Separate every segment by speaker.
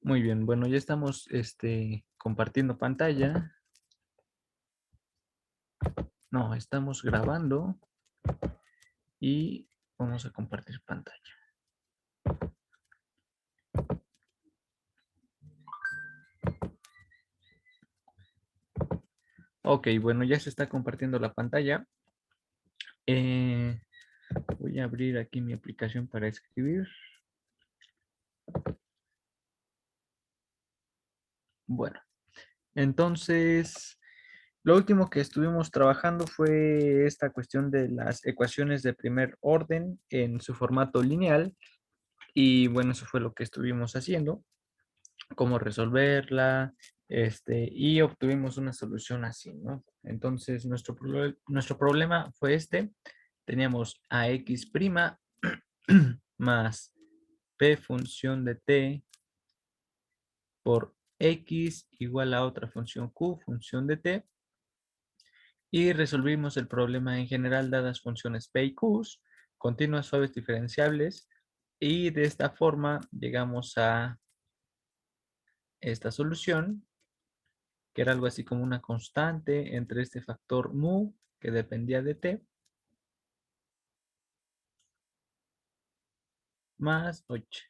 Speaker 1: Muy bien, bueno, ya estamos compartiendo pantalla. No, estamos grabando y vamos a compartir pantalla. Ok, bueno, ya se está compartiendo la pantalla. Eh, Voy a abrir aquí mi aplicación para escribir. Bueno, entonces, lo último que estuvimos trabajando fue esta cuestión de las ecuaciones de primer orden en su formato lineal. Y bueno, eso fue lo que estuvimos haciendo. Cómo resolverla, y obtuvimos una solución así, ¿no? Entonces, nuestro problema fue este. Teníamos a x' más p función de t por x igual a otra función q función de t. Y resolvimos el problema en general dadas funciones p y q, continuas suaves diferenciables. Y de esta forma llegamos a esta solución, que era algo así como una constante entre este factor mu, que dependía de t, más 8,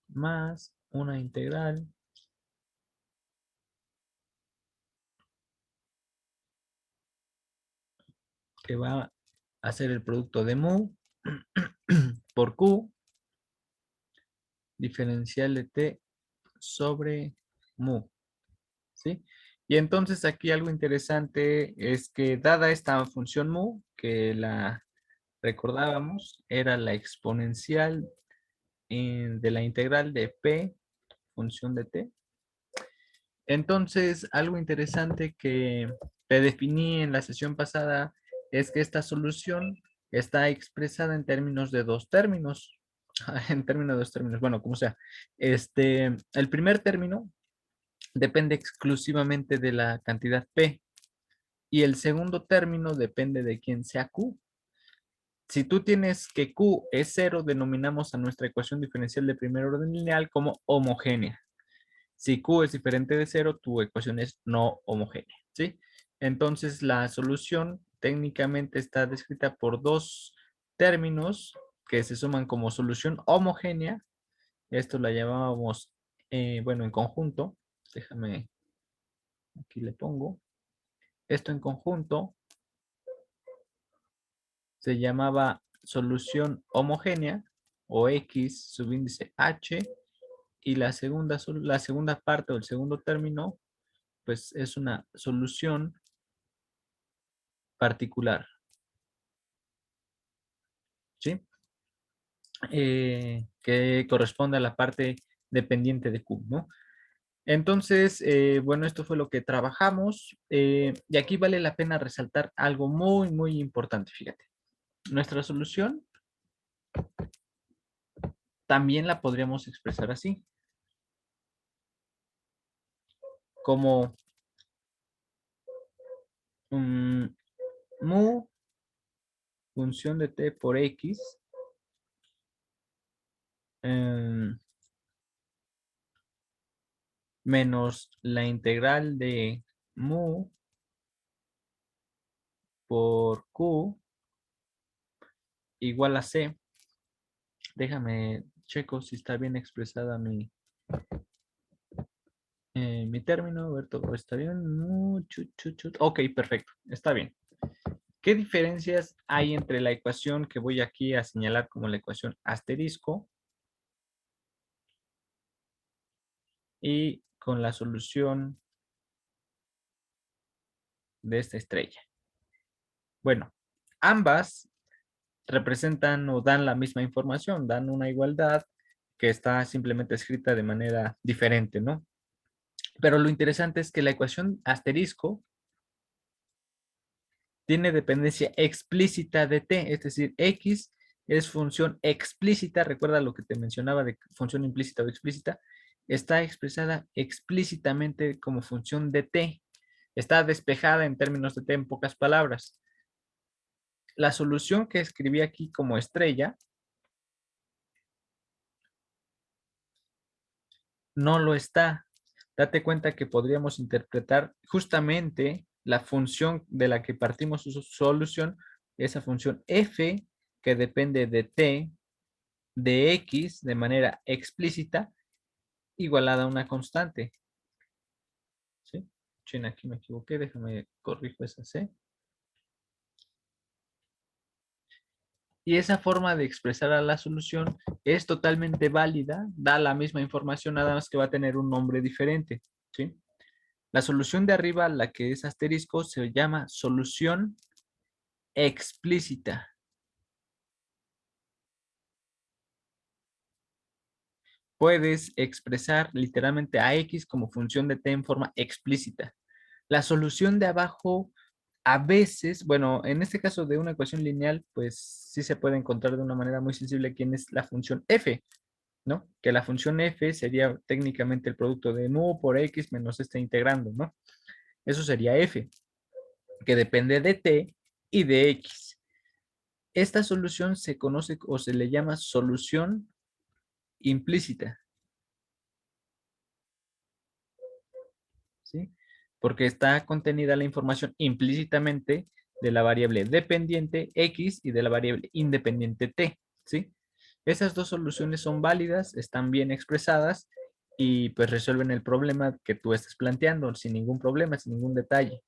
Speaker 1: más una integral que va a ser el producto de mu por q, diferencial de t sobre mu, ¿sí? Y entonces aquí algo interesante es que dada esta función mu, que la recordábamos, era la exponencial de la integral de p función de t. Entonces, algo interesante que te definí en la sesión pasada es que esta solución está expresada en términos de dos términos. En términos de dos términos, bueno, como sea. El primer término depende exclusivamente de la cantidad P y el segundo término depende de quién sea Q. Si tú tienes que Q es cero, denominamos a nuestra ecuación diferencial de primer orden lineal como homogénea. Si Q es diferente de cero, tu ecuación es no homogénea, ¿sí? Entonces, la solución técnicamente está descrita por dos términos que se suman como solución homogénea. Esto la llamábamos, bueno, en conjunto. Déjame, aquí le pongo. Esto en conjunto se llamaba solución homogénea o X subíndice H, y la segunda parte o el segundo término pues es una solución particular, ¿sí? Que corresponde a la parte dependiente de Q, ¿no? Entonces, bueno, esto fue lo que trabajamos, y aquí vale la pena resaltar algo muy, muy importante, fíjate. Nuestra solución también la podríamos expresar así, como mu función de t por x eh, menos la integral de mu por q igual a c. Déjame checo si está bien expresada mi término. A ver, todo está bien. Ok, perfecto. Está bien. ¿Qué diferencias hay entre la ecuación que voy aquí a señalar como la ecuación asterisco y con la solución de esta estrella? Bueno, ambas representan o dan la misma información, dan una igualdad que está simplemente escrita de manera diferente, ¿no? Pero lo interesante es que la ecuación asterisco tiene dependencia explícita de t, es decir, x es función explícita, recuerda lo que te mencionaba de función implícita o explícita, está expresada explícitamente como función de t, está despejada en términos de t en pocas palabras. La solución que escribí aquí como estrella no lo está. Date cuenta que podríamos interpretar justamente la función de la que partimos su solución, esa función f que depende de t de x de manera explícita igualada a una constante. ¿Sí? Chin, aquí me equivoqué, déjame corrijo esa c. Y esa forma de expresar a la solución es totalmente válida, da la misma información, nada más que va a tener un nombre diferente. ¿Sí? La solución de arriba, la que es asterisco, se llama solución explícita. Puedes expresar literalmente a x como función de t en forma explícita. La solución de abajo, a veces, bueno, en este caso de una ecuación lineal, pues sí se puede encontrar de una manera muy sensible quién es la función f, ¿no? Que la función f sería técnicamente el producto de nu por x menos este integrando, ¿no? Eso sería f, que depende de t y de x. Esta solución se conoce o se le llama solución implícita, ¿sí? Porque está contenida la información implícitamente de la variable dependiente x y de la variable independiente t, ¿sí? Esas dos soluciones son válidas, están bien expresadas y pues resuelven el problema que tú estás planteando sin ningún problema, sin ningún detalle.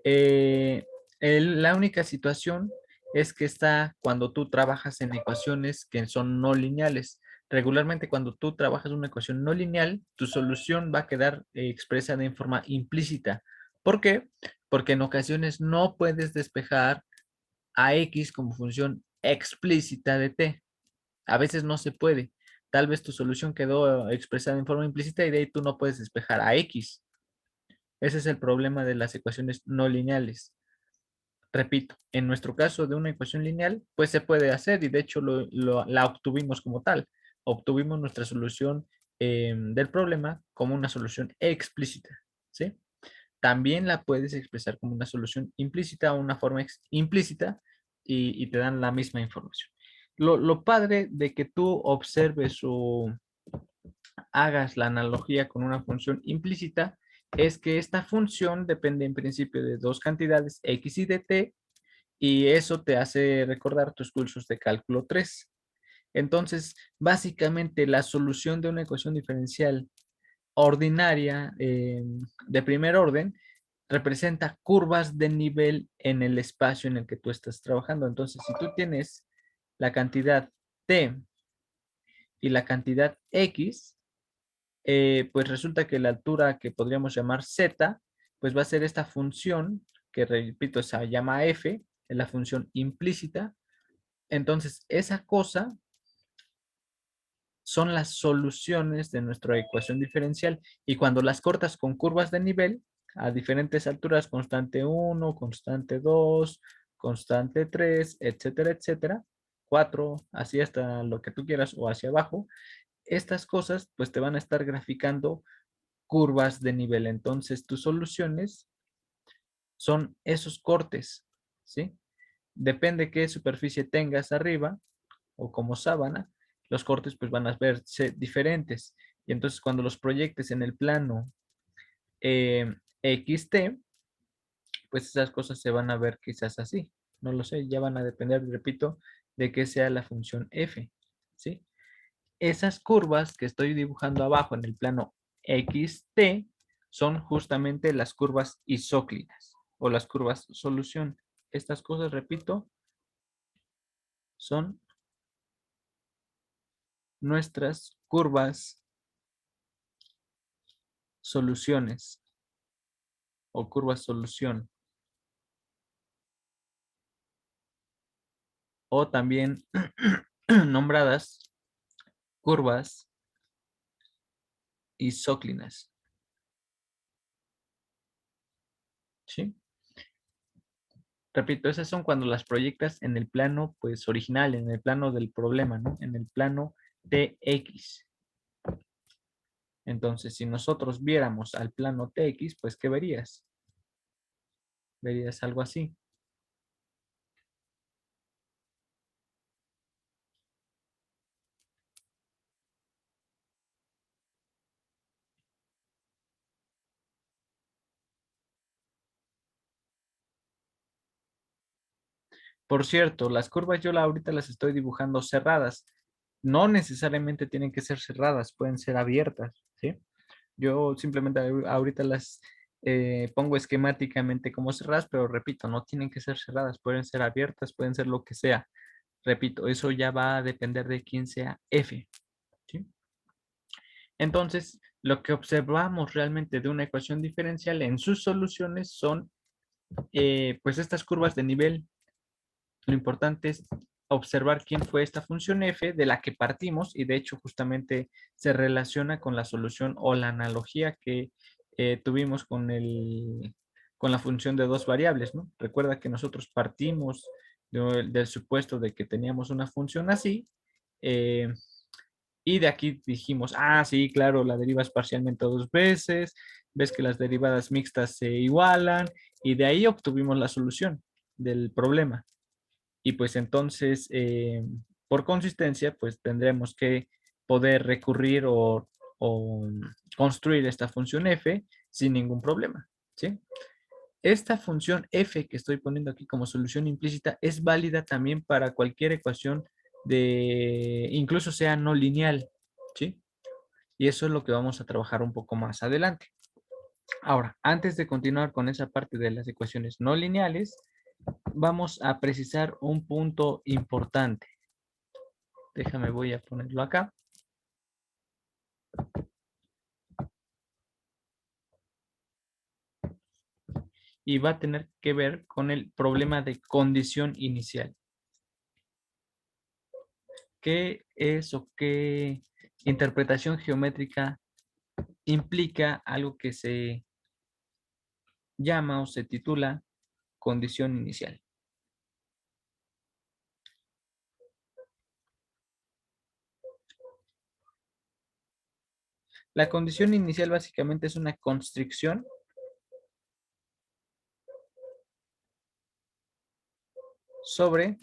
Speaker 1: Eh, la única situación es que está cuando tú trabajas en ecuaciones que son no lineales. Regularmente cuando tú trabajas una ecuación no lineal, tu solución va a quedar expresada en forma implícita. ¿Por qué? Porque en ocasiones no puedes despejar a x como función explícita de t. A veces no se puede. Tal vez tu solución quedó expresada en forma implícita y de ahí tú no puedes despejar a x. Ese es el problema de las ecuaciones no lineales. Repito, en nuestro caso de una ecuación lineal, pues se puede hacer y de hecho la obtuvimos como tal. Obtuvimos nuestra solución del problema como una solución explícita, ¿sí? También la puedes expresar como una solución implícita o una forma implícita y te dan la misma información. Lo padre de que tú observes o hagas la analogía con una función implícita es que esta función depende en principio de dos cantidades, x y de t, y eso te hace recordar tus cursos de cálculo 3. Entonces, básicamente la solución de una ecuación diferencial ordinaria de primer orden representa curvas de nivel en el espacio en el que tú estás trabajando. Entonces, si tú tienes la cantidad t y la cantidad x, pues resulta que la altura que podríamos llamar z, pues va a ser esta función que, repito, se llama f, es la función implícita. Entonces, esa cosa son las soluciones de nuestra ecuación diferencial y cuando las cortas con curvas de nivel a diferentes alturas, constante 1, constante 2, constante 3, etcétera, etcétera, 4, así hasta lo que tú quieras o hacia abajo, estas cosas pues te van a estar graficando curvas de nivel. Entonces, tus soluciones son esos cortes, ¿sí? Depende qué superficie tengas arriba o como sábana, los cortes pues van a verse diferentes. Y entonces cuando los proyectes en el plano XT, pues esas cosas se van a ver quizás así. No lo sé, ya van a depender, repito, de que sea la función f, ¿sí? Esas curvas que estoy dibujando abajo en el plano XT son justamente las curvas isóclidas o las curvas solución. Estas cosas, repito, son nuestras curvas soluciones o curvas solución o también nombradas curvas isóclinas, ¿sí? Repito, esas son cuando las proyectas en el plano pues original, en el plano del problema, ¿no? En el plano TX. Entonces, si nosotros viéramos al plano TX, pues ¿qué verías? Verías algo así. Por cierto, las curvas ahorita las estoy dibujando cerradas. No necesariamente tienen que ser cerradas, pueden ser abiertas, ¿sí? Yo simplemente ahorita las pongo esquemáticamente como cerradas, pero repito, no tienen que ser cerradas, pueden ser abiertas, pueden ser lo que sea. Repito, eso ya va a depender de quién sea F, ¿sí? Entonces, lo que observamos realmente de una ecuación diferencial en sus soluciones son pues estas curvas de nivel. Lo importante es observar quién fue esta función f de la que partimos y de hecho justamente se relaciona con la solución o la analogía que tuvimos con la función de dos variables, ¿no? Recuerda que nosotros partimos del supuesto de que teníamos una función así eh, y de aquí dijimos, ah, sí, claro, la derivas parcialmente dos veces, ves que las derivadas mixtas se igualan y de ahí obtuvimos la solución del problema. Y pues entonces, por consistencia, pues tendremos que poder recurrir o construir esta función f sin ningún problema, ¿sí? Esta función f que estoy poniendo aquí como solución implícita es válida también para cualquier ecuación de, incluso sea no lineal, ¿sí? Y eso es lo que vamos a trabajar un poco más adelante. Ahora, antes de continuar con esa parte de las ecuaciones no lineales, vamos a precisar un punto importante. Déjame, voy a ponerlo acá. Y va a tener que ver con el problema de condición inicial. ¿Qué es o qué interpretación geométrica implica algo que se llama o se titula condición inicial? La condición inicial básicamente es una constricción sobre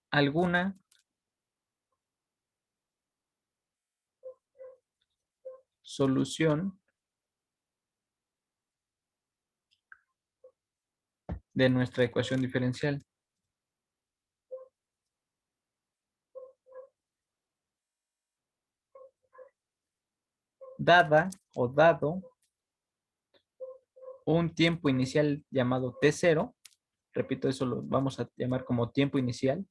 Speaker 1: alguna solución de nuestra ecuación diferencial, dada o dado un tiempo inicial llamado t0. Repito, eso lo vamos a llamar como tiempo inicial.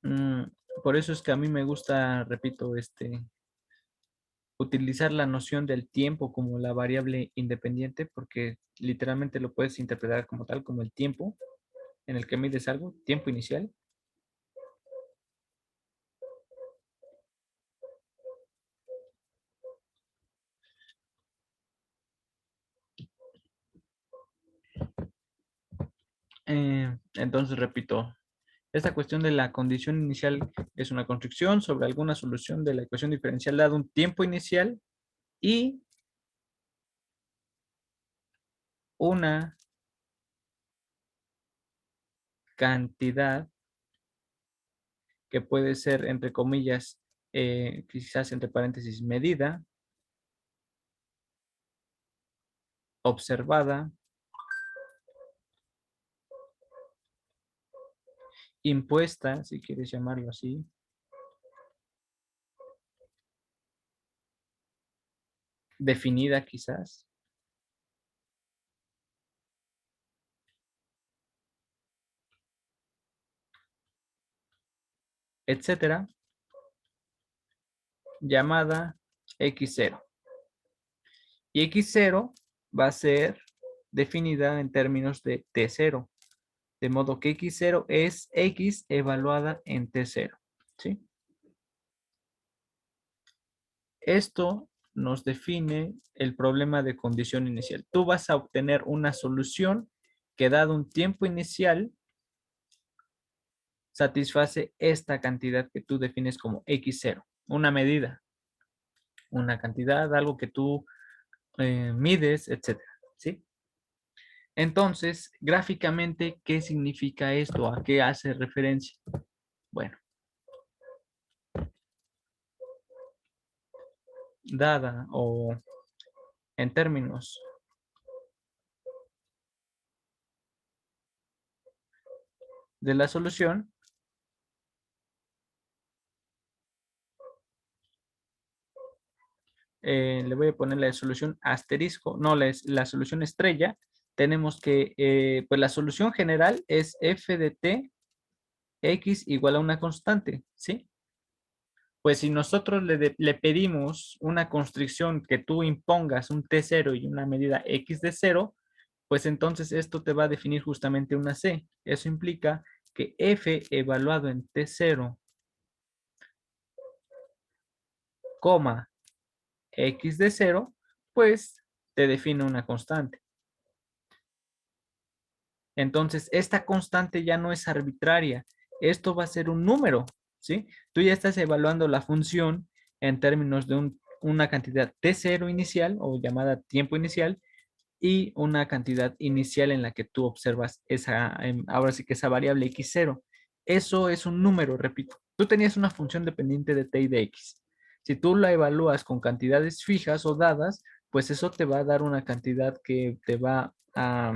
Speaker 1: Mm, por eso es que a mí me gusta, repito, utilizar la noción del tiempo como la variable independiente, porque literalmente lo puedes interpretar como tal, como el tiempo en el que mides algo, tiempo inicial. Entonces, repito, esta cuestión de la condición inicial es una construcción sobre alguna solución de la ecuación diferencial dado un tiempo inicial y una cantidad que puede ser, entre comillas, quizás entre paréntesis, medida, observada, impuesta, si quieres llamarlo así, definida quizás, etcétera, llamada x0. Y x0 va a ser definida en términos de t0, de modo que x0 es x evaluada en t0, ¿sí? Esto nos define el problema de condición inicial. Tú vas a obtener una solución que dado un tiempo inicial satisface esta cantidad que tú defines como x0, una medida, una cantidad, algo que tú mides, etcétera, ¿sí? Entonces, gráficamente, ¿qué significa esto? ¿A qué hace referencia? Bueno, dada o en términos de la solución, le voy a poner la solución asterisco, no, la solución estrella, tenemos que, pues la solución general es f de t, x igual a una constante, ¿sí? Pues si nosotros le pedimos una constricción que tú impongas un t0 y una medida x de 0, pues entonces esto te va a definir justamente una c. Eso implica que f evaluado en t0, coma, x de 0, pues te define una constante. Entonces, esta constante ya no es arbitraria. Esto va a ser un número, ¿sí? Tú ya estás evaluando la función en términos de una cantidad t0 inicial o llamada tiempo inicial y una cantidad inicial en la que tú observas esa, ahora sí que esa variable x0. Eso es un número, repito. Tú tenías una función dependiente de t y de x. Si tú la evalúas con cantidades fijas o dadas, pues eso te va a dar una cantidad que te va a,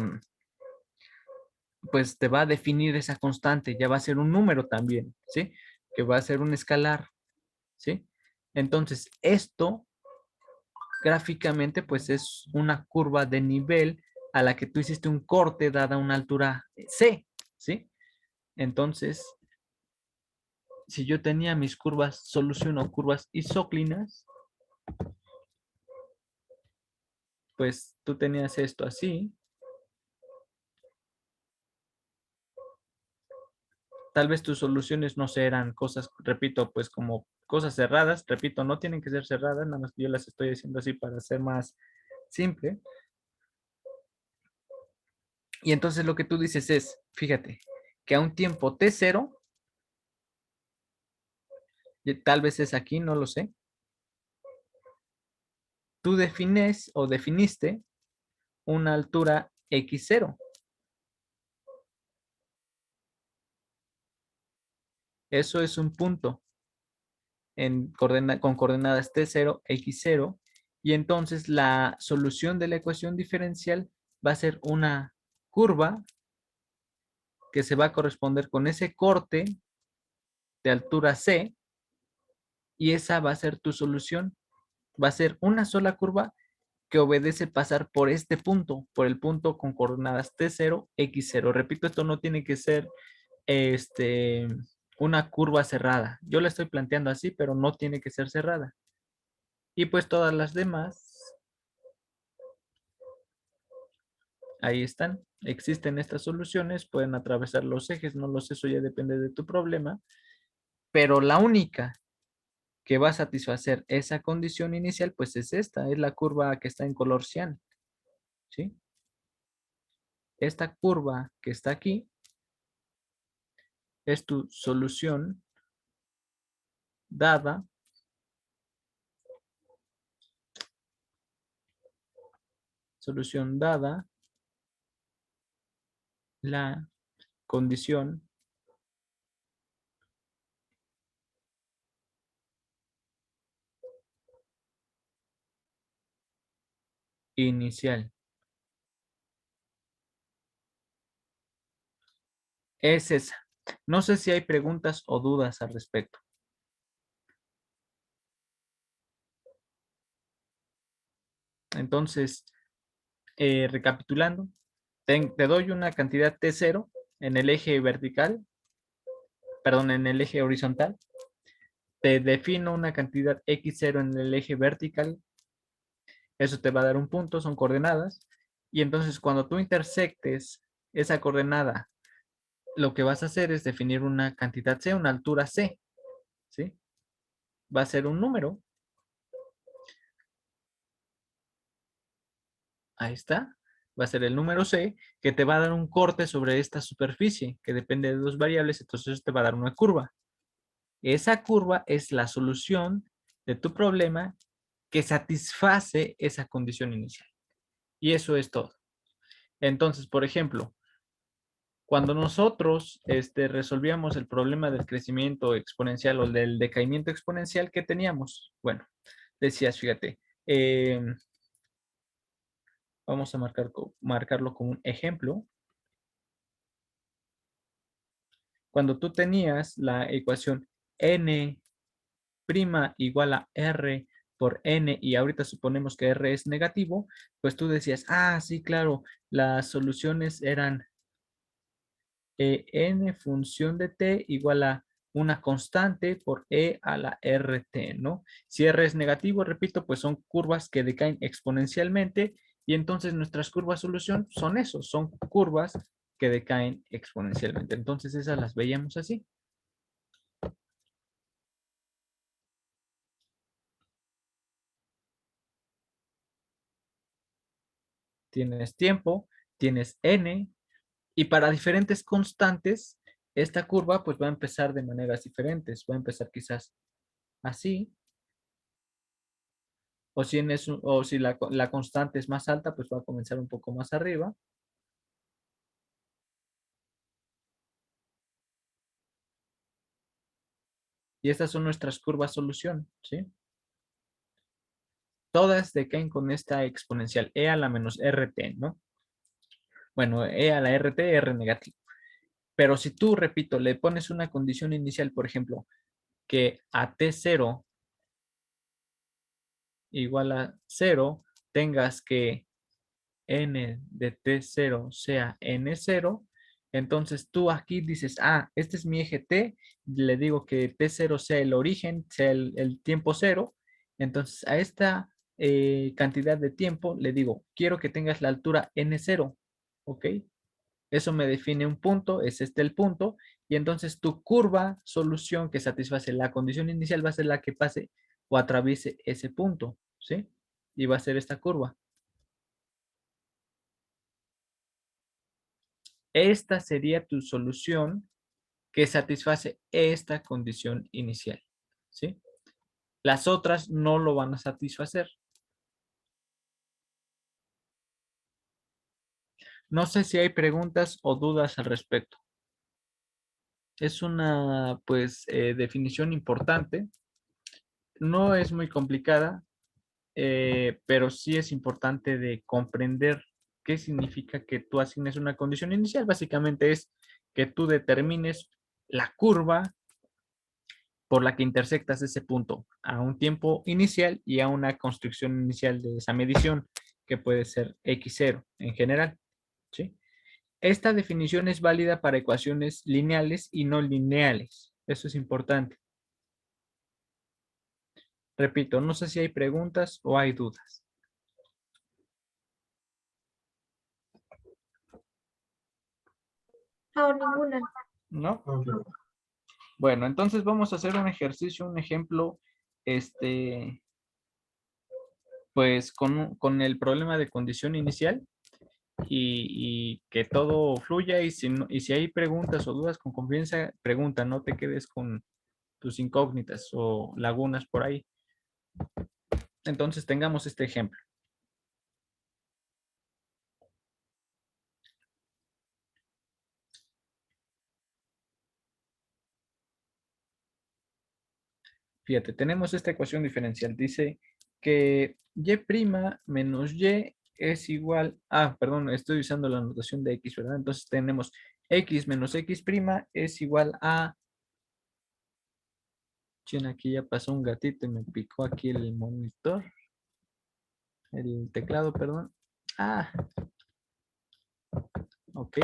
Speaker 1: pues te va a definir esa constante, ya va a ser un número también, ¿sí? Que va a ser un escalar, ¿sí? Entonces, esto gráficamente, pues es una curva de nivel a la que tú hiciste un corte dada una altura C, ¿sí? Entonces, si yo tenía mis curvas, soluciono curvas isóclinas, pues tú tenías esto así. Tal vez tus soluciones no eran cosas, repito, pues como cosas cerradas, repito, no tienen que ser cerradas, nada más que yo las estoy haciendo así para ser más simple. Y entonces lo que tú dices es, fíjate, que a un tiempo t0, y tal vez es aquí, no lo sé, tú defines o definiste una altura x0. Eso es un punto con coordenadas t0, x0, y entonces la solución de la ecuación diferencial va a ser una curva que se va a corresponder con ese corte de altura c, y esa va a ser tu solución. Va a ser una sola curva que obedece pasar por este punto, por el punto con coordenadas t0, x0. Repito, esto no tiene que ser este, una curva cerrada. Yo la estoy planteando así, pero no tiene que ser cerrada. Y pues todas las demás, ahí están. Existen estas soluciones, pueden atravesar los ejes, no lo sé, eso ya depende de tu problema, pero la única que va a satisfacer esa condición inicial, pues es esta, es la curva que está en color cian, ¿sí? Esta curva que está aquí es tu dada, solución dada la condición inicial. Es esa. No sé si hay preguntas o dudas al respecto. Entonces, recapitulando, te doy una cantidad T0 en el eje vertical, perdón, en el eje horizontal. Te defino una cantidad X0 en el eje vertical. Eso te va a dar un punto, son coordenadas. Y entonces cuando tú intersectes esa coordenada, lo que vas a hacer es definir una cantidad C, una altura C, ¿sí? Va a ser un número. Ahí está. Va a ser el número C, que te va a dar un corte sobre esta superficie, que depende de dos variables, entonces te va a dar una curva. Esa curva es la solución de tu problema que satisface esa condición inicial. Y eso es todo. Entonces, por ejemplo, cuando nosotros resolvíamos el problema del crecimiento exponencial o del decaimiento exponencial, ¿qué teníamos? Bueno, decías, fíjate, Vamos a marcarlo como un ejemplo. Cuando tú tenías la ecuación n' igual a r por n y ahorita suponemos que r es negativo, pues tú decías, ah, sí, claro, las soluciones eran n función de t igual a una constante por e a la rt, ¿no? Si r es negativo, repito, pues son curvas que decaen exponencialmente y entonces nuestras curvas solución son esos, son curvas que decaen exponencialmente. Entonces esas las veíamos así. Tienes tiempo, tienes n, y para diferentes constantes, esta curva pues va a empezar de maneras diferentes. Va a empezar quizás así, o si la constante es más alta, pues va a comenzar un poco más arriba. Y estas son nuestras curvas solución, ¿sí? Todas decaen con esta exponencial, e a la menos rt, ¿no? Bueno, e a la rt, r negativo. Pero si tú, repito, le pones una condición inicial, por ejemplo, que a t0 igual a 0, tengas que n de t0 sea n0, entonces tú aquí dices, ah, este es mi eje t, le digo que t0 sea el origen, sea el tiempo cero, entonces a esta cantidad de tiempo le digo, quiero que tengas la altura n0, ¿ok? Eso me define un punto, es este el punto, y entonces tu curva solución que satisface la condición inicial va a ser la que pase o atraviese ese punto, ¿sí? Y va a ser esta curva. Esta sería tu solución que satisface esta condición inicial, ¿sí? Las otras no lo van a satisfacer. No sé si hay preguntas o dudas al respecto. Es una, pues, definición importante. No es muy complicada, pero sí es importante de comprender qué significa que tú asignes una condición inicial. Básicamente es que tú determines la curva por la que intersectas ese punto a un tiempo inicial y a una construcción inicial de esa medición, que puede ser x0 en general, ¿sí? Esta definición es válida para ecuaciones lineales y no lineales. Eso es importante. Repito, no sé si hay preguntas o hay dudas.
Speaker 2: No, ninguna.
Speaker 1: ¿No? Bueno, entonces vamos a hacer un ejercicio, un ejemplo, pues con el problema de condición inicial y que todo fluya y y si hay preguntas o dudas con confianza, pregunta, no te quedes con tus incógnitas o lagunas por ahí. Entonces tengamos este ejemplo. Fíjate, tenemos esta ecuación diferencial. Dice que y' menos y es igual a, perdón, estoy usando la notación de x, ¿verdad? Entonces tenemos x menos x' es igual a... Chin, aquí ya pasó un gatito y me picó aquí el monitor, el teclado, perdón. Ah, ok.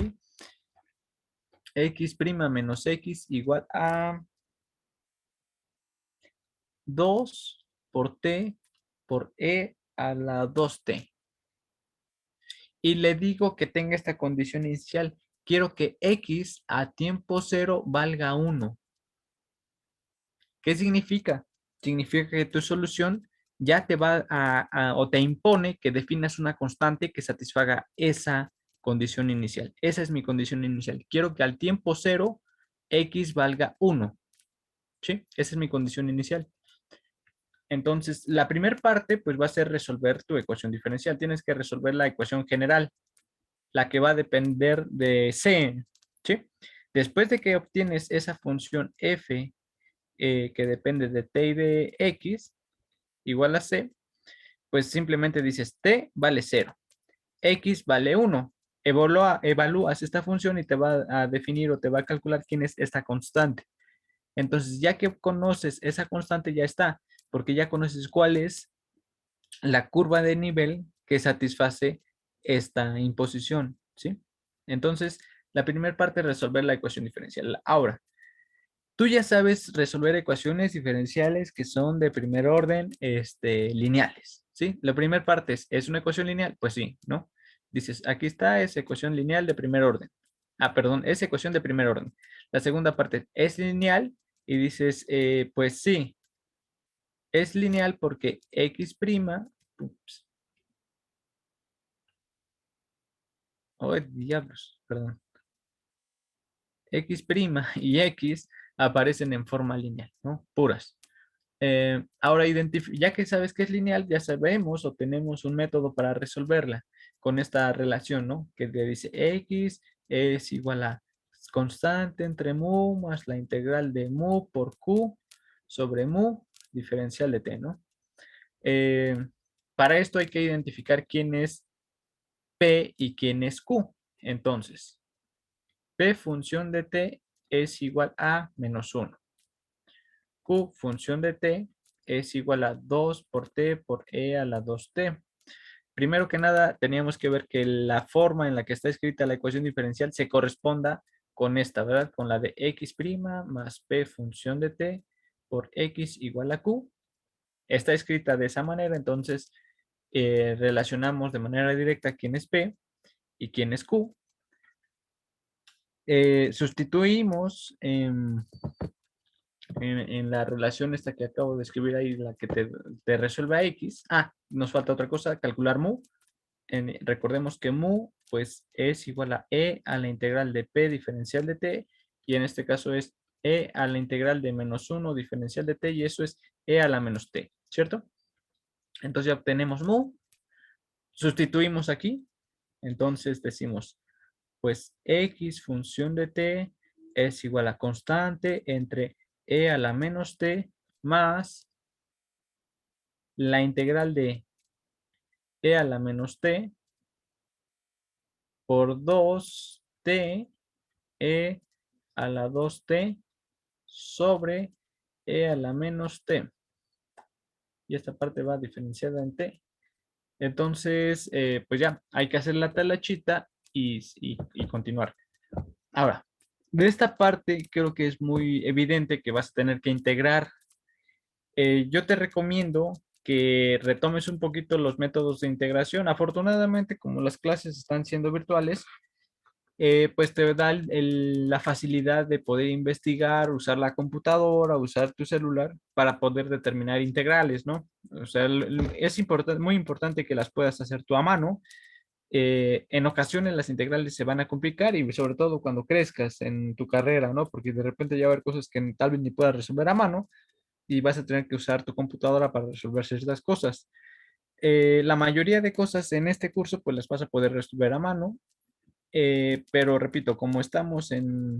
Speaker 1: X' menos x igual a 2 por t por e a la 2t. Y le digo que tenga esta condición inicial. Quiero que x a tiempo cero valga 1. ¿Qué significa? Significa que tu solución ya te va o te impone que definas una constante que satisfaga esa condición inicial. Esa es mi condición inicial. Quiero que al tiempo cero x valga 1. ¿Sí? Esa es mi condición inicial. Entonces, la primera parte pues va a ser resolver tu ecuación diferencial. Tienes que resolver la ecuación general, la que va a depender de c, ¿sí? Después de que obtienes esa función f que depende de t y de x igual a c, pues simplemente dices t vale 0. X vale 1. Evalúas esta función y te va a definir o te va a calcular quién es esta constante. Entonces, ya que conoces esa constante, ya está, porque ya conoces cuál es la curva de nivel que satisface esta imposición, ¿sí? Entonces, la primera parte es resolver la ecuación diferencial. Ahora, tú ya sabes resolver ecuaciones diferenciales que son de primer orden, lineales, ¿sí? La primera parte ¿es una ecuación lineal? Pues sí, ¿no? Dices, aquí está, es ecuación lineal de primer orden. Ah, perdón, es ecuación de primer orden. La segunda parte, ¿es lineal? Y dices, pues sí, es lineal porque X', ups, oh, diablos, perdón, X' y X aparecen en forma lineal, ¿no? Puras. Ahora, ya que sabes que es lineal, ya sabemos o tenemos un método para resolverla con esta relación, ¿no? Que te dice X es igual a constante entre mu más la integral de mu por Q sobre mu diferencial de t, ¿no? Eh, para esto hay que identificar quién es P y quién es Q. Entonces, P función de t es igual a menos 1. Q función de t es igual a 2 por t por e a la 2t. Primero que nada, teníamos que ver que la forma en la que está escrita la ecuación diferencial se corresponda con esta, ¿verdad? Con la de x' más p función de t por x igual a q. Está escrita de esa manera, entonces relacionamos de manera directa quién es p y quién es q. Sustituimos en la relación esta que acabo de escribir ahí, la que te resuelve a X. Ah, nos falta otra cosa, calcular mu. Recordemos que mu, pues, es igual a E a la integral de P diferencial de T, y en este caso es E a la integral de menos 1 diferencial de T, y eso es E a la menos T, ¿cierto? Entonces ya obtenemos mu, sustituimos aquí, entonces decimos, pues, X función de T es igual a constante entre E a la menos T más la integral de e a la menos t por 2t e a la 2t sobre e a la menos t. Y esta parte va diferenciada en t. Entonces, pues ya, hay que hacer la talachita y continuar. Ahora, de esta parte creo que es muy evidente que vas a tener que integrar. Yo te recomiendo que retomes un poquito los métodos de integración. Afortunadamente, como las clases están siendo virtuales, pues te da la facilidad de poder investigar, usar la computadora, usar tu celular para poder determinar integrales, ¿no? O sea, es importante, muy importante que las puedas hacer tú a mano. En ocasiones las integrales se van a complicar y sobre todo cuando crezcas en tu carrera, ¿no? Porque de repente ya va a haber cosas que tal vez ni puedas resolver a mano y vas a tener que usar tu computadora para resolver ciertas cosas. La mayoría de cosas en este curso pues las vas a poder resolver a mano, pero repito, como estamos en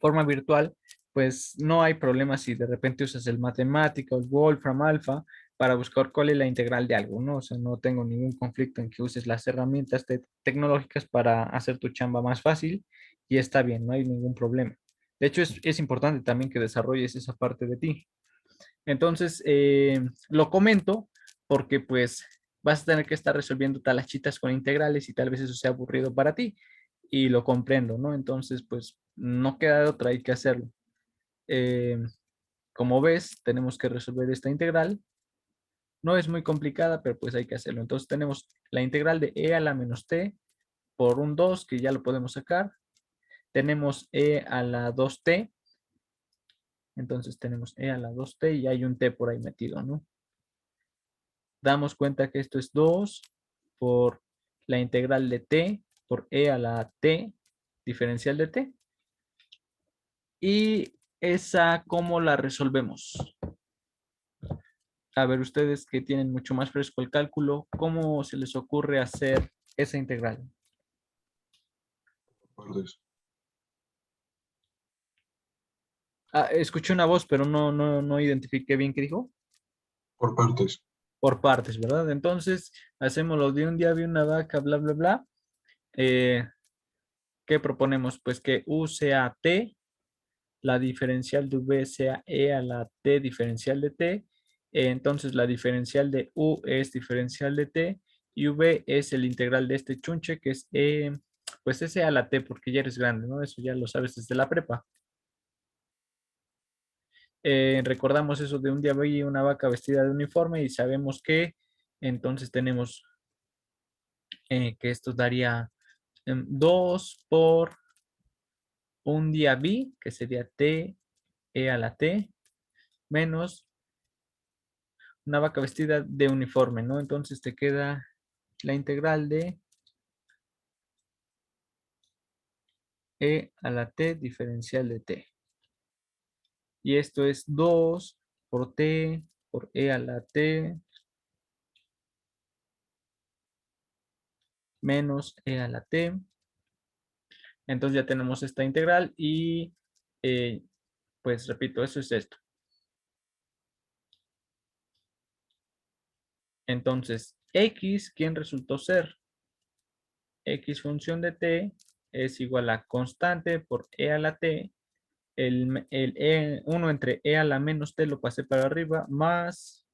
Speaker 1: forma virtual, pues no hay problema si de repente usas el matemático, el Wolfram Alpha, para buscar cuál es la integral de algo, ¿no? O sea, no tengo ningún conflicto en que uses las herramientas tecnológicas para hacer tu chamba más fácil y está bien, no hay ningún problema. De hecho, es importante también que desarrolles esa parte de ti. Entonces, lo comento porque pues vas a tener que estar resolviendo talachitas con integrales y tal vez eso sea aburrido para ti y lo comprendo, ¿no? Entonces, pues no queda de otra, hay que hacerlo. Eh, como ves, tenemos que resolver esta integral. No es muy complicada, pero pues hay que hacerlo. Entonces tenemos la integral de e a la menos t por un 2, que ya lo podemos sacar. Tenemos e a la 2t, entonces tenemos e a la 2t y hay un t por ahí metido, ¿no? Damos cuenta que esto es 2 por la integral de t por e a la t diferencial de t. Y esa, ¿cómo la resolvemos? A ver, ustedes que tienen mucho más fresco el cálculo, ¿cómo se les ocurre hacer esa integral?
Speaker 2: Partes.
Speaker 1: Ah, escuché una voz, pero no identifiqué bien qué dijo.
Speaker 2: Por partes.
Speaker 1: por partes, ¿verdad? Entonces, hacemos lo de un día vi una vaca, bla, bla, bla. Eh, ¿Qué proponemos? Pues que U sea T, la diferencial de V sea E a la T diferencial de T. Entonces, la diferencial de U es diferencial de T y V es el integral de este chunche, que es E, pues es E a la T, porque ya eres grande, ¿no? Eso ya lo sabes desde la prepa. Recordamos eso de un día vi una vaca vestida de uniforme y sabemos que entonces tenemos que esto daría 2 por un día vi, que sería T, E a la T, menos una vaca vestida de uniforme, ¿no? Entonces te queda la integral de E a la T diferencial de T. Y esto es 2 por T por E a la T menos E a la T. Entonces ya tenemos esta integral y eh, pues repito, eso es esto. Entonces, X, ¿quién resultó ser? X función de T es igual a constante por E a la T. El E, 1 entre E a la menos T lo pasé para arriba, más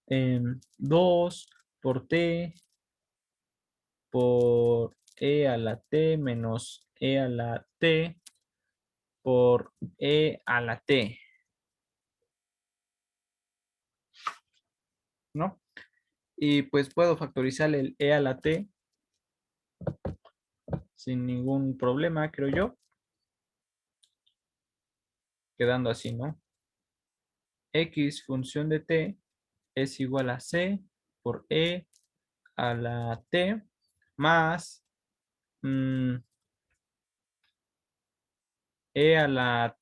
Speaker 1: 2 por T por E a la T menos E a la T por E a la T, ¿no? Y pues puedo factorizar el E a la T sin ningún problema, creo yo, quedando así, ¿no? X función de T es igual a C por E a la T más E a la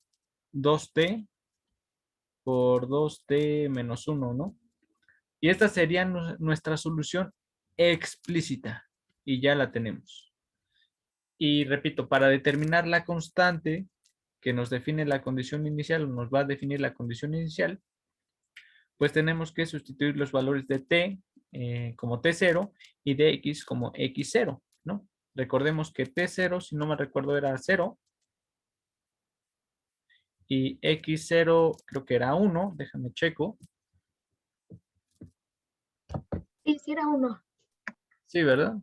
Speaker 1: 2T por 2T menos 1, ¿no? Y esta sería nuestra solución explícita y ya la tenemos. Y repito, para determinar la constante que nos define la condición inicial o nos va a definir la condición inicial, pues tenemos que sustituir los valores de t como t0 y de x como x0, ¿no? Recordemos que t0, si no me recuerdo, era 0 y x0 creo que era 1, déjame checo.
Speaker 2: Sí, sí era uno.
Speaker 1: Sí, ¿verdad?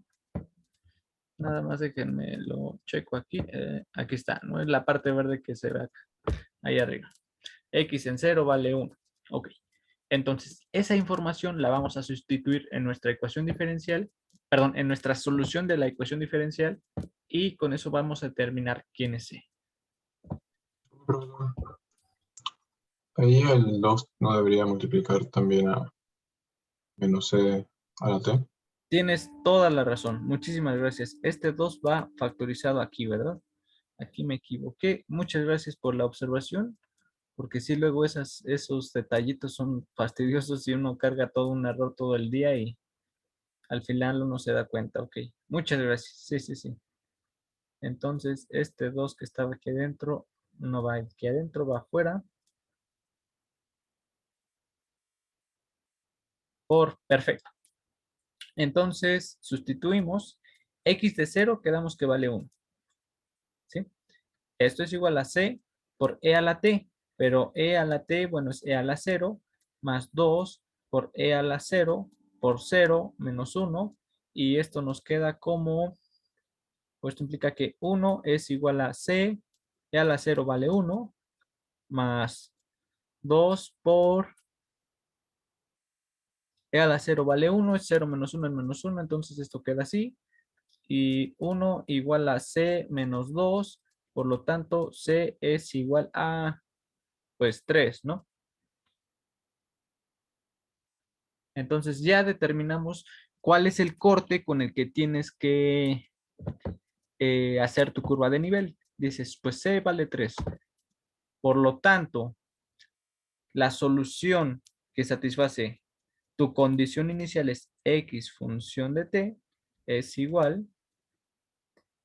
Speaker 1: Nada más déjenme lo checo aquí. Aquí está, ¿no? Es la parte verde que se ve acá, ahí arriba. X en 0 vale 1. Ok. Entonces, esa información la vamos a sustituir en nuestra ecuación diferencial, perdón, en nuestra solución de la ecuación diferencial y con eso vamos a determinar quién es C.
Speaker 3: Ahí el 2 no debería multiplicar también a menos c a la t.
Speaker 1: Tienes toda la razón. Muchísimas gracias. Este 2 va factorizado aquí, ¿verdad? Aquí me equivoqué. Muchas gracias por la observación, porque si luego esos detallitos son fastidiosos y uno carga todo un error todo el día y al final uno se da cuenta. Ok, muchas gracias. Sí, sí, sí. Entonces, este 2 que estaba aquí adentro no va aquí adentro, va afuera. Perfecto. Entonces, sustituimos x de 0, quedamos que vale 1. ¿Sí? Esto es igual a c por e a la t, pero e a la t, bueno, es e a la 0 más 2 por e a la 0 por 0 menos 1. Y esto nos queda como, pues esto implica que 1 es igual a c, e a la 0 vale 1, más 2 por e a la 0 vale 1, es 0 menos 1 es menos 1, entonces esto queda así. Y 1 igual a c menos 2, por lo tanto c es igual a, pues 3, ¿no? Entonces ya determinamos cuál es el corte con el que tienes que hacer tu curva de nivel. Dices, pues c vale 3. Por lo tanto, la solución que satisface tu condición inicial es x función de t es igual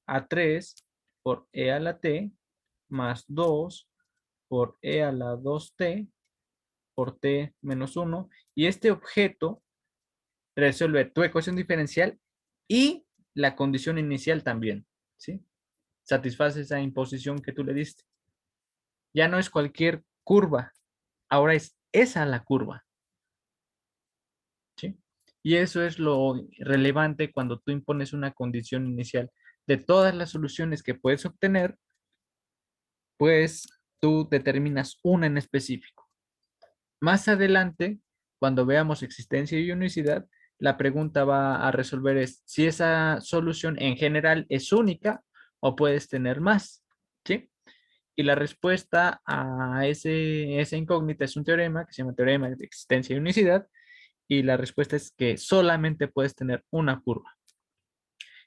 Speaker 1: a 3 por e a la t más 2 por e a la 2t por t menos 1. Y este objeto resuelve tu ecuación diferencial y la condición inicial también, ¿sí? Satisface esa imposición que tú le diste. Ya no es cualquier curva, ahora es esa la curva, ¿sí? Y eso es lo relevante cuando tú impones una condición inicial. De todas las soluciones que puedes obtener, pues tú determinas una en específico. Más adelante, cuando veamos existencia y unicidad, la pregunta va a resolver es si esa solución en general es única o puedes tener más, ¿sí? Y la respuesta a esa incógnita es un teorema que se llama teorema de existencia y unicidad, y la respuesta es que solamente puedes tener una curva.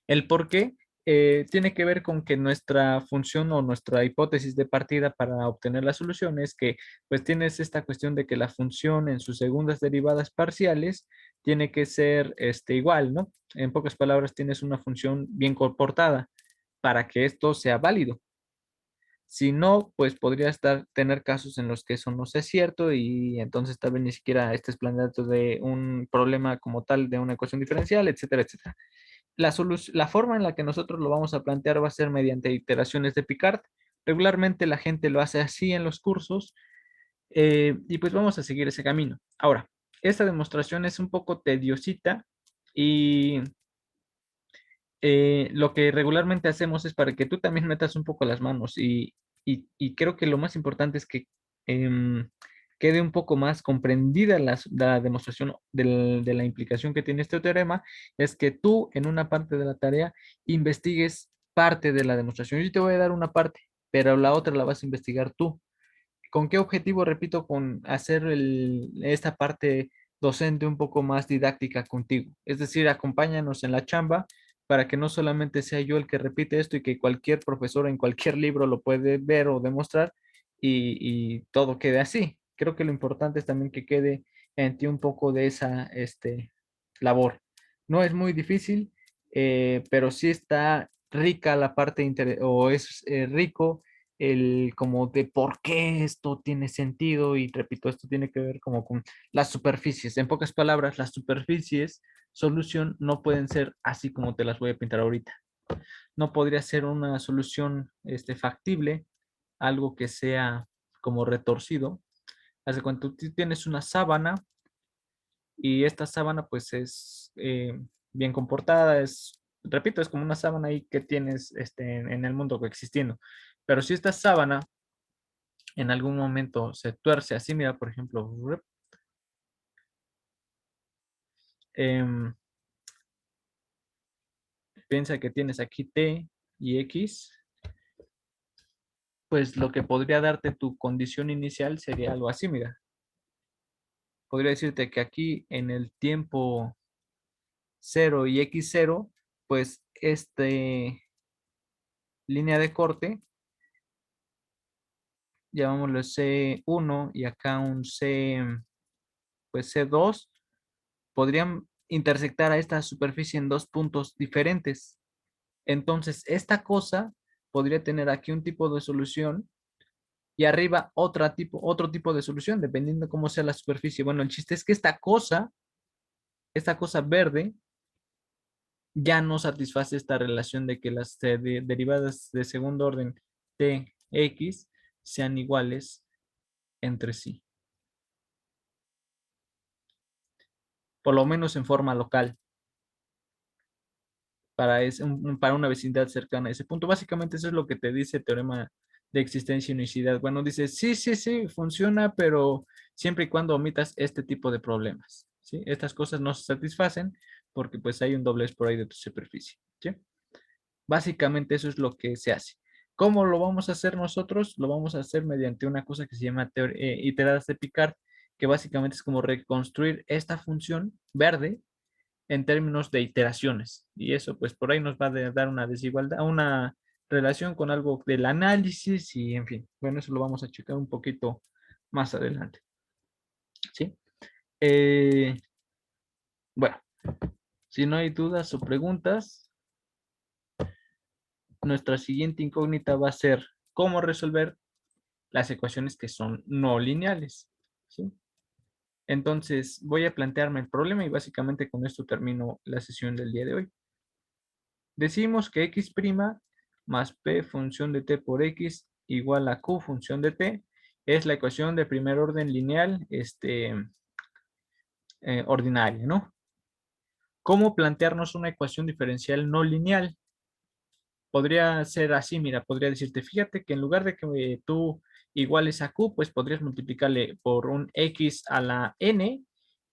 Speaker 1: El por qué tiene que ver con que nuestra función o nuestra hipótesis de partida para obtener la solución es que pues tienes esta cuestión de que la función en sus segundas derivadas parciales tiene que ser igual, ¿no? En pocas palabras, tienes una función bien comportada para que esto sea válido. Si no, pues podrías tener casos en los que eso no sea cierto y entonces tal vez ni siquiera estés planteando de un problema como tal de una ecuación diferencial, etcétera, etcétera. La forma en la que nosotros lo vamos a plantear va a ser mediante iteraciones de Picard. Regularmente la gente lo hace así en los cursos y pues vamos a seguir ese camino. Ahora, esta demostración es un poco tediosita y lo que regularmente hacemos es para que tú también metas un poco las manos y creo que lo más importante es que em, quede un poco más comprendida la demostración de la implicación que tiene este teorema, es que tú en una parte de la tarea investigues parte de la demostración. Yo te voy a dar una parte, pero la otra la vas a investigar tú. ¿Con qué objetivo? Repito, con hacer esta parte docente un poco más didáctica contigo. Es decir, acompáñanos en la chamba para que no solamente sea yo el que repite esto y que cualquier profesor en cualquier libro lo puede ver o demostrar y todo quede así. Creo que lo importante es también que quede en ti un poco de esa labor. No es muy difícil, pero sí está rica la parte o es rico el como de por qué esto tiene sentido y repito, esto tiene que ver como con las superficies. En pocas palabras, las superficies solución no pueden ser así como te las voy a pintar ahorita. No podría ser una solución factible, algo que sea como retorcido. Hace cuando tú tienes una sábana y esta sábana pues es bien comportada, repito, es como una sábana ahí que tienes en el mundo coexistiendo. Pero si esta sábana en algún momento se tuerce así, mira, por ejemplo, em, piensa que tienes aquí T y X, pues lo que podría darte tu condición inicial sería algo así, mira. Podría decirte que aquí en el tiempo 0 y X0, pues línea de corte, llamámoslo C1 y acá un pues C2, podrían intersectar a esta superficie en dos puntos diferentes. Entonces, esta cosa podría tener aquí un tipo de solución y arriba otro tipo de solución, dependiendo cómo sea la superficie. Bueno, el chiste es que esta cosa verde, ya no satisface esta relación de que las derivadas de segundo orden t, x sean iguales entre sí, por lo menos en forma local, para una vecindad cercana a ese punto. Básicamente eso es lo que te dice el teorema de existencia y unicidad. Bueno, dice, sí, sí, sí, funciona, pero siempre y cuando omitas este tipo de problemas, ¿sí? Estas cosas no se satisfacen porque pues hay un doblez por ahí de tu superficie, ¿sí? Básicamente eso es lo que se hace. ¿Cómo lo vamos a hacer nosotros? Lo vamos a hacer mediante una cosa que se llama iteradas de Picard, que básicamente es como reconstruir esta función verde en términos de iteraciones. Y eso, pues por ahí nos va a dar una desigualdad, una relación con algo del análisis y, en fin, bueno, eso lo vamos a checar un poquito más adelante. ¿Sí? Eh, bueno, si no hay dudas o preguntas, nuestra siguiente incógnita va a ser cómo resolver las ecuaciones que son no lineales. ¿Sí? Entonces, voy a plantearme el problema y básicamente con esto termino la sesión del día de hoy. Decimos que x' más p función de t por x igual a q función de t es la ecuación de primer orden lineal ordinaria, ¿no? ¿Cómo plantearnos una ecuación diferencial no lineal? Podría ser así, mira, podría decirte, fíjate que en lugar de que tú iguales a q, pues podrías multiplicarle por un x a la n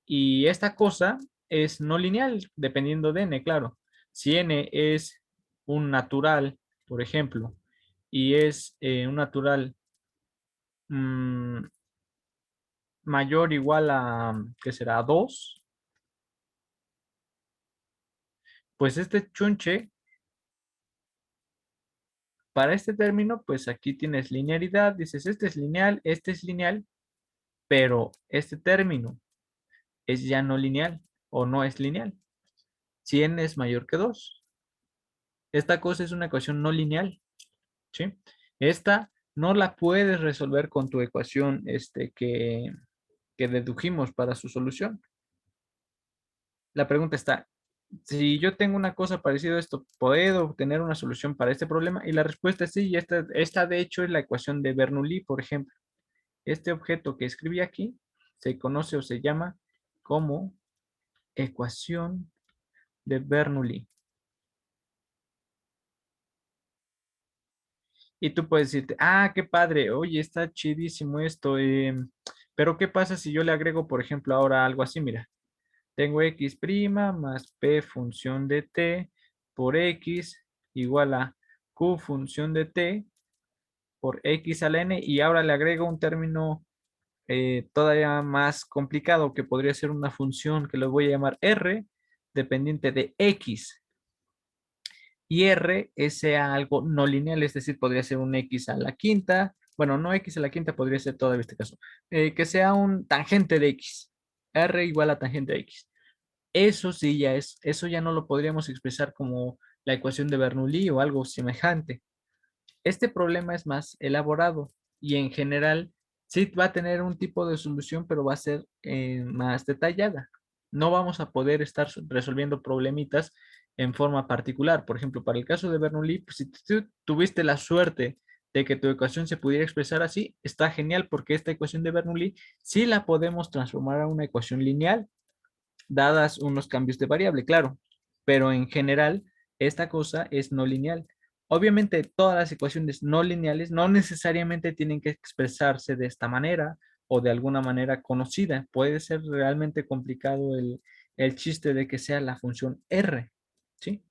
Speaker 1: y esta cosa es no lineal dependiendo de n, claro. Si n es un natural, por ejemplo, y es un natural mm, mayor o igual a, ¿qué será? 2, pues este chunche, para este término, pues aquí tienes linealidad, dices, este es lineal, pero este término es ya no lineal o no es lineal. Si n es mayor que 2. Esta cosa es una ecuación no lineal, ¿sí? Esta no la puedes resolver con tu ecuación que dedujimos para su solución. La pregunta está, si yo tengo una cosa parecida a esto, ¿puedo obtener una solución para este problema? Y la respuesta es sí, y esta de hecho es la ecuación de Bernoulli, por ejemplo. Este objeto que escribí aquí se conoce o se llama como ecuación de Bernoulli. Y tú puedes decirte, ah, qué padre, oye, está chidísimo esto, pero ¿qué pasa si yo le agrego, por ejemplo, ahora algo así? Mira, tengo x' más p función de t por x igual a q función de t por x a la n y ahora le agrego un término todavía más complicado que podría ser una función que le voy a llamar r dependiente de x. Y R sea algo no lineal, es decir, podría ser un X a la quinta, bueno, no X a la quinta, podría ser todavía este caso, que sea un tangente de X, R igual a tangente de X. Eso sí ya es, eso ya no lo podríamos expresar como la ecuación de Bernoulli o algo semejante. Este problema es más elaborado y en general sí va a tener un tipo de solución, pero va a ser más detallada. No vamos a poder estar resolviendo problemitas en forma particular. Por ejemplo, para el caso de Bernoulli, pues, si tú tuviste la suerte de que tu ecuación se pudiera expresar así, está genial porque esta ecuación de Bernoulli sí la podemos transformar a una ecuación lineal, dadas unos cambios de variable, claro, pero en general esta cosa es no lineal. Obviamente todas las ecuaciones no lineales no necesariamente tienen que expresarse de esta manera o de alguna manera conocida. Puede ser realmente complicado el chiste de que sea la función R, ¿sí?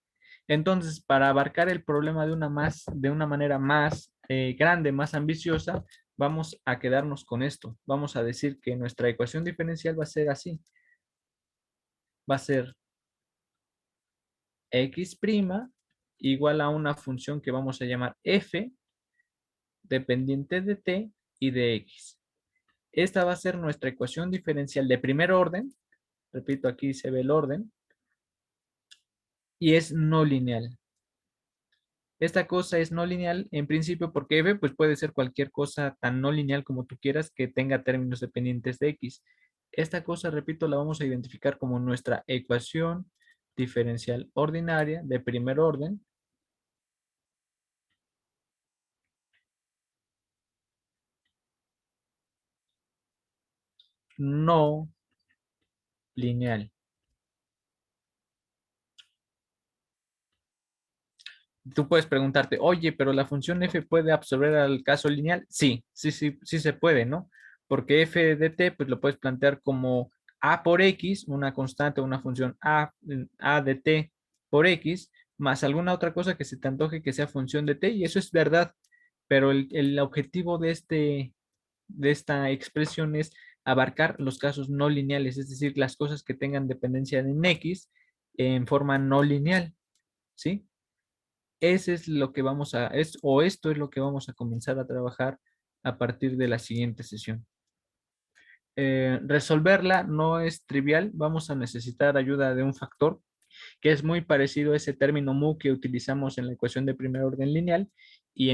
Speaker 1: Entonces, para abarcar el problema de una manera más grande, más ambiciosa, vamos a quedarnos con esto. Vamos a decir que nuestra ecuación diferencial va a ser así. Va a ser x' igual a una función que vamos a llamar f dependiente de t y de x. Esta va a ser nuestra ecuación diferencial de primer orden. Repito, aquí se ve el orden. Y es no lineal. Esta cosa es no lineal en principio porque f pues puede ser cualquier cosa tan no lineal como tú quieras que tenga términos dependientes de x. Esta cosa, repito, la vamos a identificar como nuestra ecuación diferencial ordinaria de primer orden. No lineal. Tú puedes preguntarte, oye, pero la función f puede absorber al caso lineal. Sí, sí se puede, ¿no? Porque f de t, pues lo puedes plantear como a por x, una constante, una función a de t por x, más alguna otra cosa que se te antoje que sea función de t, y eso es verdad. Pero el objetivo de esta expresión es abarcar los casos no lineales, es decir, las cosas que tengan dependencia en x en forma no lineal, ¿sí? Ese es lo que o esto es lo que vamos a comenzar a trabajar a partir de la siguiente sesión. Resolverla no es trivial, vamos a necesitar ayuda de un factor que es muy parecido a ese término mu que utilizamos en la ecuación de primer orden lineal y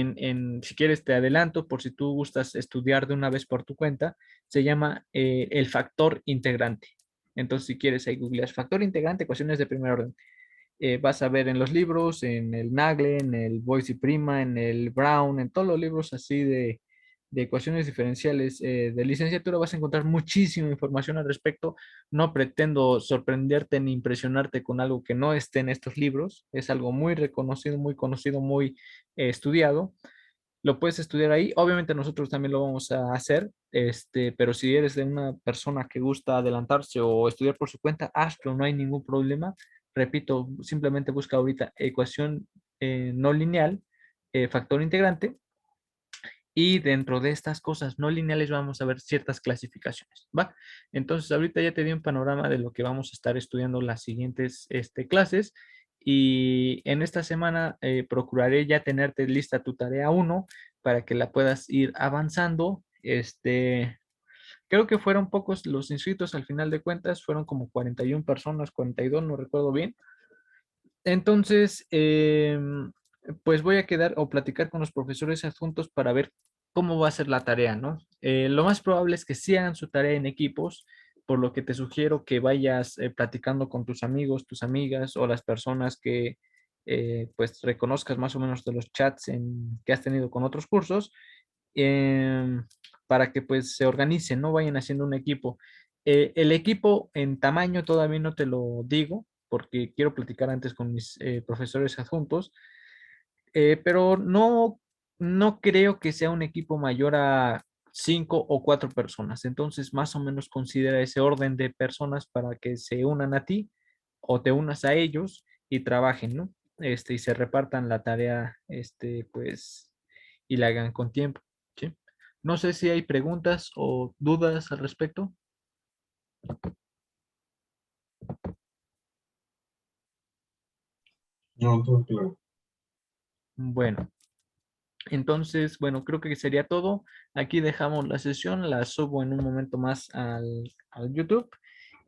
Speaker 1: si quieres te adelanto por si tú gustas estudiar de una vez por tu cuenta, se llama el factor integrante. Entonces, si quieres ahí googleas factor integrante, ecuaciones de primer orden. Vas a ver en los libros, en el Nagle, en el Boyce y Prima, en el Brown, en todos los libros así de ecuaciones diferenciales de licenciatura vas a encontrar muchísima información al respecto. No pretendo sorprenderte ni impresionarte con algo que no esté en estos libros. Es algo muy reconocido, muy conocido, muy estudiado. Lo puedes estudiar ahí. Obviamente nosotros también lo vamos a hacer, pero si eres de una persona que gusta adelantarse o estudiar por su cuenta, hazlo, no hay ningún problema. Repito, simplemente busca ahorita ecuación no lineal, factor integrante, y dentro de estas cosas no lineales vamos a ver ciertas clasificaciones, ¿va? Entonces ahorita ya te di un panorama de lo que vamos a estar estudiando las siguientes clases, y en esta semana procuraré ya tenerte lista tu tarea 1 para que la puedas ir avanzando. Creo que fueron pocos los inscritos al final de cuentas, fueron como 41 personas, 42, no recuerdo bien. Entonces, pues voy a quedar o platicar con los profesores adjuntos para ver cómo va a ser la tarea, ¿no? Lo más probable es que sí hagan su tarea en equipos, por lo que te sugiero que vayas platicando con tus amigos, tus amigas o las personas que pues reconozcas más o menos de los chats que has tenido con otros cursos, para que pues se organicen, ¿no? Vayan haciendo un equipo. El equipo en tamaño todavía no te lo digo, porque quiero platicar antes con mis profesores adjuntos, pero no creo que sea un equipo mayor a 5 o 4 personas. Entonces, más o menos considera ese orden de personas para que se unan a ti o te unas a ellos y trabajen, ¿no? Y se repartan la tarea, pues, y la hagan con tiempo, ¿sí? No sé si hay preguntas o dudas al respecto.
Speaker 3: No, todo claro.
Speaker 1: Bueno, entonces, bueno, creo que sería todo. Aquí dejamos la sesión, la subo en un momento más al YouTube.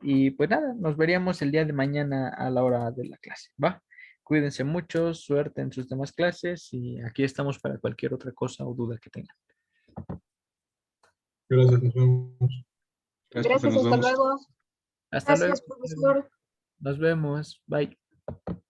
Speaker 1: Y pues nada, nos veríamos el día de mañana a la hora de la clase, ¿va? Cuídense mucho, suerte en sus demás clases y aquí estamos para cualquier otra cosa o duda que tengan.
Speaker 3: Gracias, nos vemos.
Speaker 4: Gracias, profe,
Speaker 2: Gracias,
Speaker 4: nos
Speaker 2: hasta
Speaker 4: vemos.
Speaker 2: luego.
Speaker 1: Hasta luego.
Speaker 2: Gracias, profesor.
Speaker 1: Nos vemos. Bye.